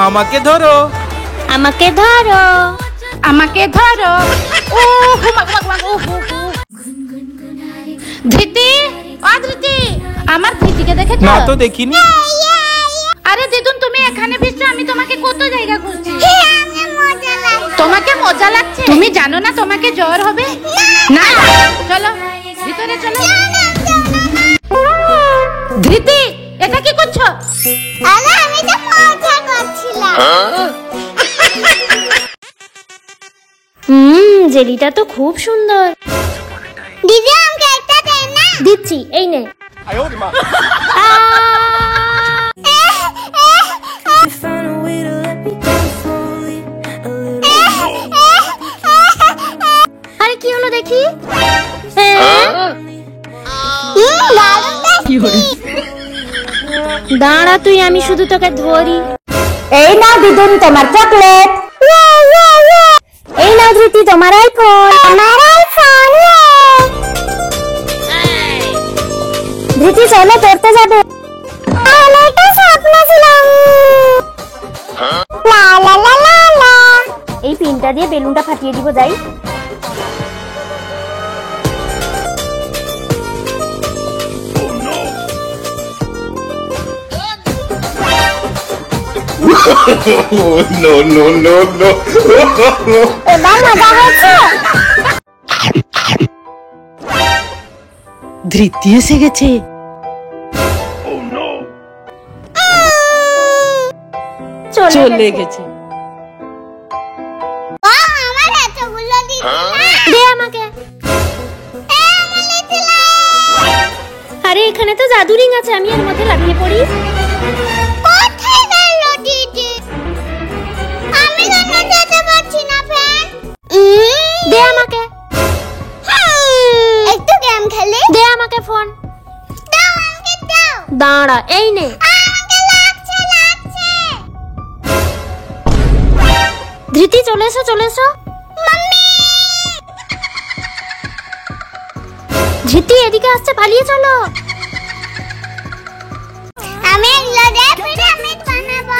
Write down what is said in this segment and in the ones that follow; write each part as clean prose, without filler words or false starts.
আমাকে ধরো, আমাকে ধরো, আমাকে ধরো। ও ধৃতি, ও ধৃতি, আমার ধৃতিকে দেখেছো? না তো দেখিনি। আরে দিদুন, তুমি এখানে ভিজছো, আমি তোমাকে কত জায়গা খুঁজছি। তোমাকে মজা লাগছে? তুমি জানো না তোমাকে জ্বর হবে? না, চলো ভিতরে চলো। ধৃতি, এটা কি করছো? আরে আমি তো মজা করছিলাম। জেলিটা তো খুব সুন্দর। দিদি আমাকে একটা দে না। দিচ্ছি, এই নে। আরে কি হলো দেখি? দাঁড়া তুই, আমি শুধু তোকে ধরি। এই নাও দিদুন তোমার চকলেট। এই নাও ধৃতি তোমার আইফোন। আমার আইফোন। ধৃতি চলো পড়তে যাবে। একটা স্বপ্ন ছিল। লা লা লা লা লা। এই পিনটা দিয়ে বেলুনটা ফাটিয়ে দিব, যাই। No, no, no, no. এবার মজা হচ্ছে। ধৃতি এসে গেছে। চলে গেছে। আমার এতগুলো দিদি দে আমাকে। আরে এখানে তো জাদু রিং আছে, আমি এর মধ্যে লাগিয়ে পড়ি। কোথায় গেল দিদি? আমি কেন যেতে পারছি না ফ্যান? দে আমাকে। একটু গেম খেলি। দে আমাকে ফোন। দাও আমাকে দাও। দাঁড়া, এই নে। আমাকে লাগছে লাগছে। ধৃতি চলে এসো, চলে এসো। মাম্মি। ধৃতি এদিকে আসছে, পালিয়ে চলো। আমি এগুলো দিয়ে পিরামিড বানাবো।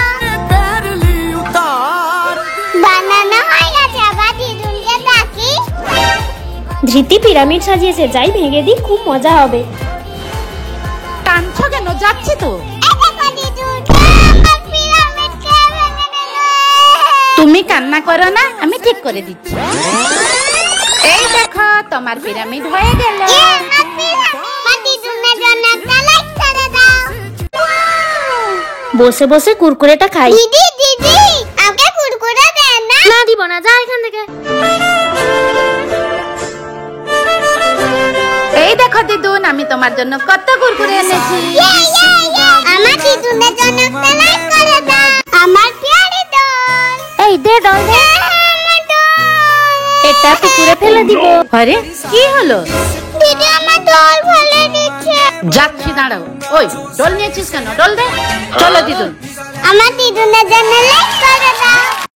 বানানো হয়ে গেছে, আবার দিদুনকে ডাকি। ধৃতি পিরামিড সাজিয়েছে, যাই ভেঙে দিই, খুব মজা হবে। টানছো কেন? যাচ্ছি তো। তুমি কান্না করো না, আমি ঠিক করে দিচ্ছি। এই দেখো, তোমার পিরামিড হয়ে গেল। বসে বসে কুরকুরেটা খাই। দিদি দিদি আমাকে কুরকুরে দেন না। না দিব না, যা এখান থেকে। এই দেখো দিদুন, আমি তোমার জন্য কত কুরকুরে এনেছি। আমার দিদুনের জন্য একটা লাইক করে দাও। আমার প্যারি ডল। এই দে ডল দে। এটা পুকুরে ফেলে দিব। আরে কি হলো? দিদি আমার ডল ফেলে দিচ্ছে। যাচ্ছি, দাঁড়াও। ওই ডল নিয়েছিস কেন? ডল দে। চলো দিদুন। আমার দিদুনের জন্য লাইক করে দাও।